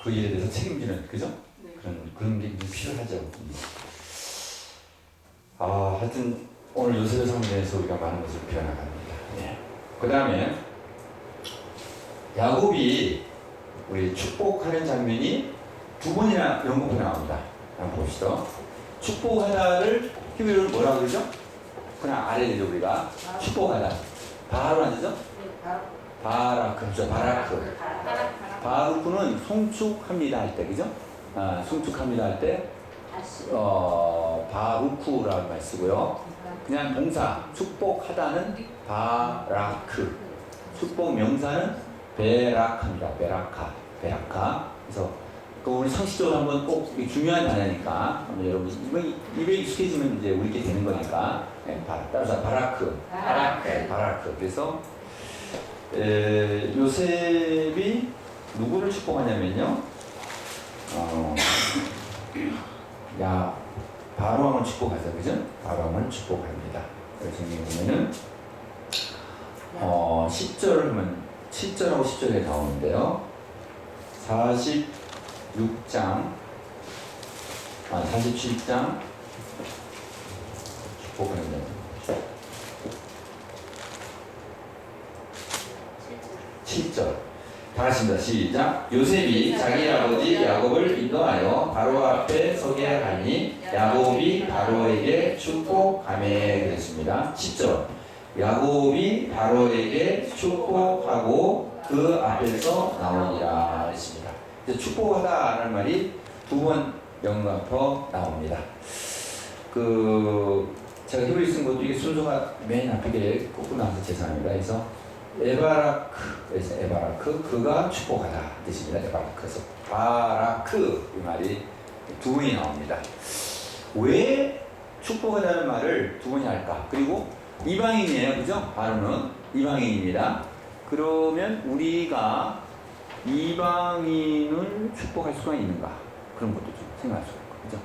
그 일에 대해서 책임지는 그죠? 네. 그런 게 좀 필요하죠. 하여튼 오늘 요셉의 삶에서 우리가 많은 것을 배워나갑니다. 네. 그 다음에 야곱이 우리 축복하는 장면이 두 번이나 연속으로 나옵니다. 한번 봅시다. 축복하다를 히브리어로 뭐라고 그러죠? 그냥 아래죠 우리가 축복하다. 바로 앉으죠? 바라크, 그죠? 바라크. 바루크는 송축합니다 할 때, 그죠? 송축합니다 할 때, 바루크라는 말 쓰고요. 그냥 동사, 축복하다는 바라크. 축복 명사는 베라카입니다. 베라카. 그래서 우리 상식적으로 한번 꼭 중요한 단어니까 여러분 입에 익숙해지면 이제 우리께 되는 거니까 따라서 바라크. 바라크. 그래서 요셉이 누구를 축복하냐면요. 바로왕을 축복하죠, 그죠? 바로왕을 축복합니다. 그래서 여기 보면은 10절 하면 7절하고 10절에 나오는데요. 47장 축복하는 거. 7절. 다 같이입니다. 시작. 요셉이 자기 아버지 야곱을 인도하여 바로 앞에 서게 하니 야곱이 바로에게 축복하매 그랬습니다. 10절. 야곱이 바로에게 축복하고 그 앞에서 나오니라 했습니다. 이제 축복하다라는 말이 두 번 연관어 나옵니다. 제가 히브리 쓴 것도 이게 순서가 맨 앞에 꽂고 나서 죄송합니다. 그래서 에바라크, 그가 축복하다 뜻입니다. 에바라크에서 바라크 이 말이 두 번이 나옵니다. 왜 축복하다는 말을 두 번이 할까? 그리고 이방인이에요, 그죠? 바로는 이방인입니다. 그러면 우리가 이방인을 축복할 수가 있는가? 그런 것도 좀 생각할 수가 있고, 그죠?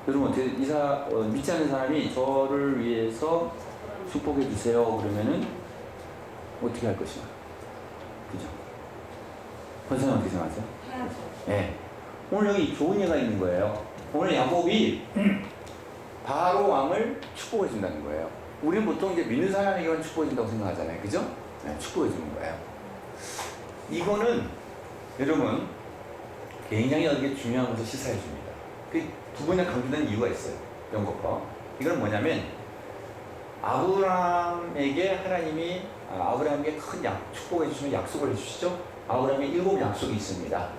여러분 어떻게 믿지 않는 사람이 저를 위해서 축복해 주세요 그러면은 어떻게 할 것인가? 그죠? 권사님 어떻게 생각하세요? 해야죠. 네. 오늘 여기 좋은 예가 있는 거예요. 오늘 야곱이 바로 왕을 축복해 준다는 거예요. 우리는 보통 이제 믿는 사람에게만 축복해 준다고 생각하잖아요. 그죠? 네, 축복해 주는 거예요. 이거는 여러분 굉장히 여기에 중요한 것을 시사해 줍니다. 그 두 번이나 강조되는 이유가 있어요. 연극과. 이건 뭐냐면 아브라함에게 하나님이 아브라함에게 큰 축복해 주시면 약속을 해주시죠. 아브라함에 7 약속이 있습니다.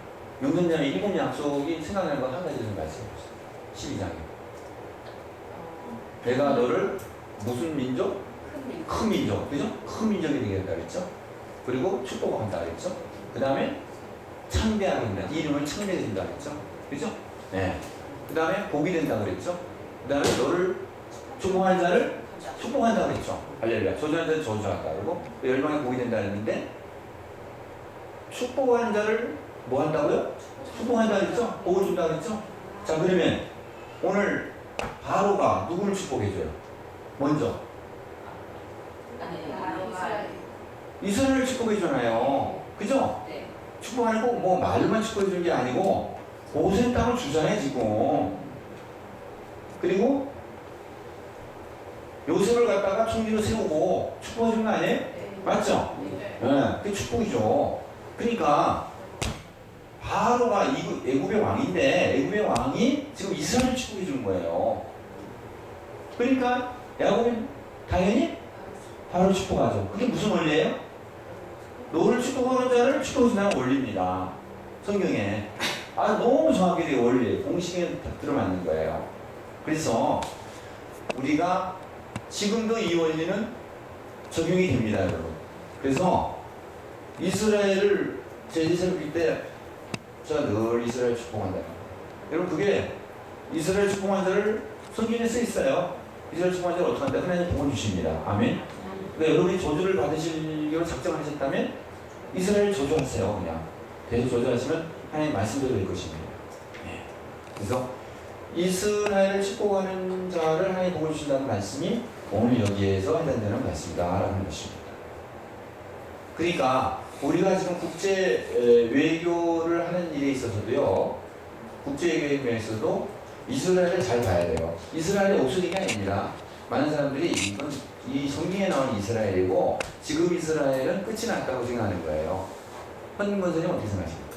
용선자의 7 약속이 생각나는 거 한 가지 좀 말씀해 주세요. 12장에 내가 너를 무슨 민족? 큰 민족, 그죠? 큰 민족이 되겠다 그랬죠. 그리고 축복을 한다 그랬죠. 그 다음에 창대하게 된다. 이름을 창대해 준다 그랬죠. 그죠? 네. 그 다음에 복이 된다 그랬죠. 그 다음에 너를 축복한 자를 축복한다 그랬죠. 할렐루야. 저주한 자를 저주한다 그러고 열방에 복이 된다 그랬는데 축복한 자를 뭐 한다고요? 축복한다 그랬죠. 복을 준다 그랬죠. 자 그러면 오늘 바로가 누구를 축복해줘요? 먼저 이스라엘을 축복해주잖아요. 그죠? 네. 축복하는 거 뭐 말로만 축복해주는 게 아니고 고센 땅을 주잖아요 지금. 그리고 요셉을 갖다가 총리로 세우고 축복해주는 거 아니에요? 맞죠? 네. 그게 축복이죠. 그러니까 바로가 애굽의 왕인데 애굽의 왕이 지금 이스라엘을 축복해주는 거예요. 그러니까 야곱이 당연히 바로 축복하죠. 그게 무슨 원리예요? 너를 축복하는 자를 축복해준다는 원리입니다. 성경에. 너무 정확하게 원리, 공식에 딱 들어맞는 거예요. 그래서 우리가 지금도 이 원리는 적용이 됩니다, 여러분. 그래서 이스라엘을 제사를 빌 때 제가 늘 이스라엘 축복한다. 여러분 그게 이스라엘 축복한다를 성경에 써 있어요. 이스라엘 축복한다를 어떻게 한다? 하나님 복을 주십니다. 아멘. 그러니까 여러분이 저주를 받으시기로 작정하셨다면 이스라엘 저주하세요. 그냥 계속 저주하시면 하나님 말씀대로 될 것입니다. 네. 그래서 이스라엘을 축복하는 자를 하나님 복을 주신다는 말씀이 오늘 여기에서 해당되는 말씀이다라는 것입니다. 그러니까 우리가 지금 국제 외교를 하는 일에 있어서도요, 국제 외교에 있어서도 이스라엘을 잘 봐야 돼요. 이스라엘의 옥수리가 아닙니다. 많은 사람들이 이건 이 성경에 나온 이스라엘이고 지금 이스라엘은 끝이 났다고 생각하는 거예요. 헌님 권사님 어떻게 생각하십니까?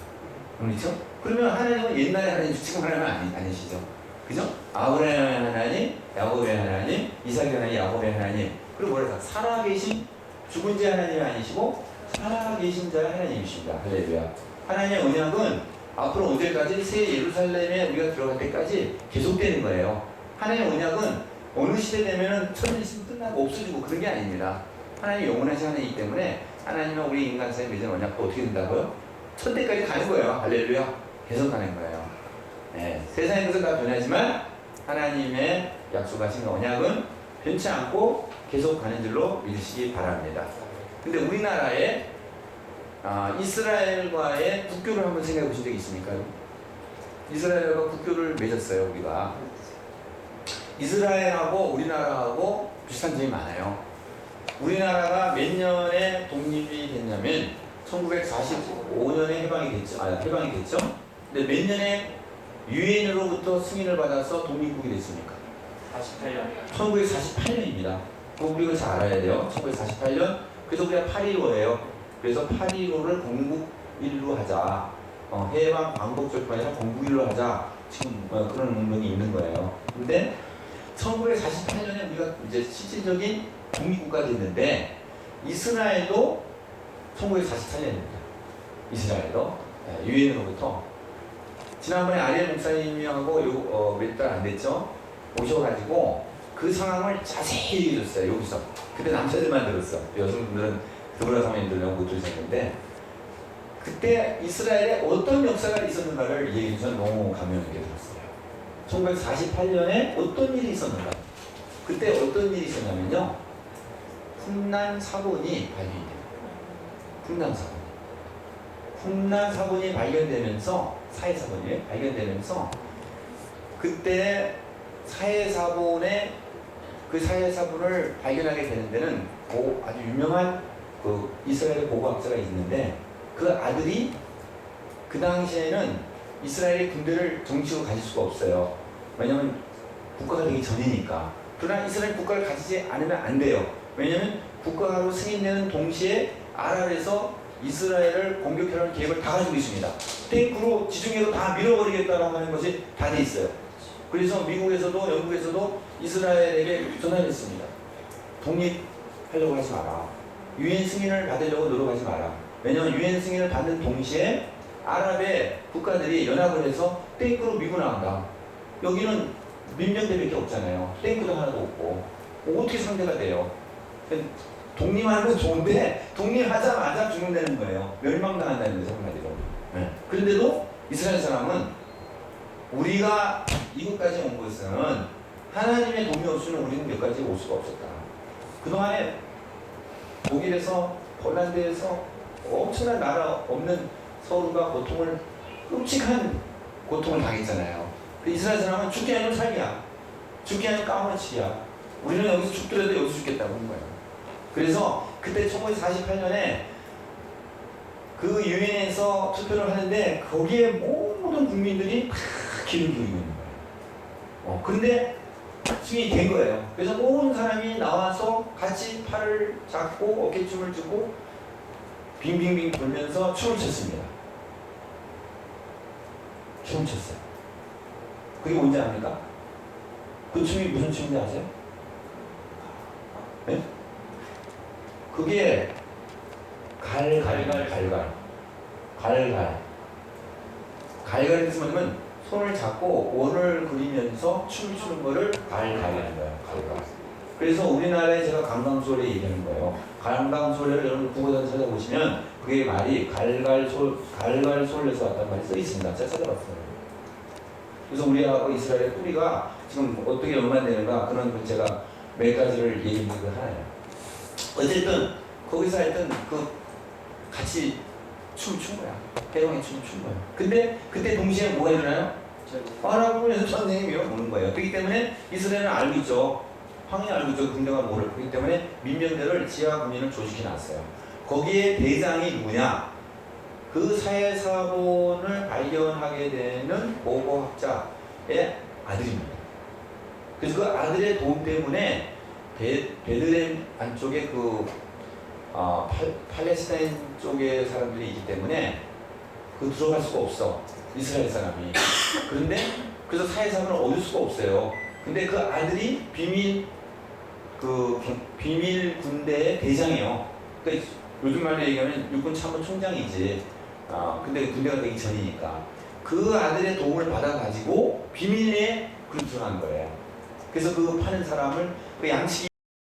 그렇죠? 그러면 하나님은 옛날에 하나님, 지금 하나님은 아니시죠? 그죠? 아브라함의 하나님, 야곱의 하나님, 이삭의 하나님, 야곱의 하나님. 그리고 뭐라 살아계신 죽은 자 하나님이 아니시고 살아계신 자의 하나님이십니다. 할렐루야. 하나님의 언약은 앞으로 언제까지 새 예루살렘에 우리가 들어갈 때까지 계속되는 거예요. 하나님의 언약은 어느 시대 되면은 천년 있으면 끝나고 없어지고 그런 게 아닙니다. 하나님이 영원하신 하나님이기 때문에 하나님과 우리 인간 사이에 맺은 언약도 어떻게 된다고요? 천대까지 가는 거예요. 할렐루야. 계속 가는 거예요. 네, 세상의 것은 다 변하지만 하나님의 약속하신 언약은 변치 않고 계속 가는 줄로 믿으시기 바랍니다. 근데 우리나라에 이스라엘과의 국교를 한번 생각해 보신 적이 있습니까? 이스라엘과 국교를 맺었어요. 우리가 이스라엘하고 우리나라하고 비슷한 점이 많아요. 우리나라가 몇 년에 독립이 됐냐면 1945년에 해방이 됐죠. 근데 몇 년에 유엔으로부터 승인을 받아서 독립국이 됐습니까? 48년. 1948년입니다. 우리가 잘 알아야 돼요. 1948년. 그래서 우리가 8.15예요. 그래서 8.15를 건국일로 하자. 해방 광복절뿐 아니라 건국일로 하자. 지금 그런 운동이 있는 거예요. 근데 1948년에 우리가 이제 실질적인 독립국가가 됐는데 이스라엘도 1948년입니다. 이스라엘도 유엔으로부터 지난번에 아리엘 목사님하고 몇 달 안 됐죠? 오셔가지고 그 상황을 자세히 얘기해줬어요. 여기서. 그때 남자들만 들었어. 여성분들은 드보라 사모님들 못 들으셨는데 그때 이스라엘에 어떤 역사가 있었는가를 얘기해주셔서 너무 감명 깊게 들었어요. 1948년에 어떤 일이 있었는가. 그때 어떤 일이 있었냐면요. 훈난 사본이 발견돼요. 훈난 사본이 발견되면서 사회사본이 발견되면서 그때 사회사본의 그 사회사본을 발견하게 되는 데는 아주 유명한 그 이스라엘 고고학자가 있는데 그 아들이 그 당시에는 이스라엘의 군대를 정치로 가질 수가 없어요. 왜냐하면 국가가 되기 전이니까. 그러나 이스라엘 국가를 가지지 않으면 안 돼요. 왜냐하면 국가로 승인되는 동시에 아랍에서 이스라엘을 공격하려는 계획을 다 가지고 있습니다. 탱크로 지중해로 다 밀어버리겠다라고 하는 것이 다 돼 있어요. 그래서 미국에서도 영국에서도 이스라엘에게 전화를 했습니다. 독립하려고 하지 마라. 유엔 승인을 받으려고 노력하지 마라. 왜냐하면 유엔 승인을 받는 동시에 아랍의 국가들이 연합을 해서 탱크로 밀고 나간다. 여기는 민병대밖에 없잖아요. 탱크도 하나도 없고 어떻게 상대가 돼요? 독립하는 건 좋은데 독립하자마자 죽는다는 거예요. 멸망당한다는 거죠. 한마디로. 네. 그런데도 이스라엘 사람은 우리가 이곳까지 온 것은 하나님의 도움이 없이는 우리는 여기까지 올 수가 없었다. 그동안에 독일에서 폴란드에서 엄청난 나라 없는 서울과 끔찍한 고통을 당했잖아요. 이스라엘 사람은 죽게 하는 삶이야. 죽게 하는 까무러치기야. 우리는 여기서 죽더라도 여기서 죽겠다고 하는 거예요. 그래서 그때 1948년에 그 유엔에서 투표를 하는데 거기에 모든 국민들이 다 귀를 기울이고 있는 거예요. 그런데 승인이 된 거예요. 그래서 모든 사람이 나와서 같이 팔을 잡고 어깨춤을 추고 빙빙빙 돌면서 춤을 췄습니다. 춤을 췄어요. 그게 뭔지 압니까? 그 춤이 무슨 춤인지 아세요? 네? 그게 갈갈. 갈갈이 뜻은 뭐냐면 손을 잡고 원을 그리면서 춤을 추는 거를 갈갈이라는 거예요. 갈갈. 그래서 우리나라에 제가 강강소래 얘기하는 거예요. 강강소래를 여러분 국어사전 찾아보시면 그게 말이 갈갈솔에서 왔다는 말이 써 있습니다. 제가 찾아봤어요. 그래서 우리하고 이스라엘의 뿌리가 지금 어떻게 연관되는가 그런 걸 제가 몇 가지를 얘기하는 거 하나예요. 어쨌든 거기서 하여튼 그 같이 춤을 춘 거야. 해방의 춤을 춘 거야. 근데 그때 동시에 뭐가 일어나요? 아랍을 선생님이 오는 거예요. 그렇기 때문에 이스라엘은 알고 있죠. 황이 알고 있죠. 군대가 뭐를. 그렇기 때문에 민병대를 지하 군인을 조직해 놨어요. 거기에 대장이 누구냐? 그 사회사본을 발견하게 되는 고고학자의 아들입니다. 그래서 그 아들의 도움 때문에 베들레헴 안쪽에 팔레스타인 쪽의 사람들이 있기 때문에 들어갈 수가 없어. 이스라엘 사람이. 그런데 그래서 사회사본을 얻을 수가 없어요. 근데 그 아들이 비밀 군대의 대장이에요. 그러니까 요즘 말로 얘기하면 육군 참모 총장이지. 근데 군대가 되기 전이니까 그 아들의 도움을 받아가지고 비밀리에 들어간 거예요. 그래서 그 파는 사람을 그 양식이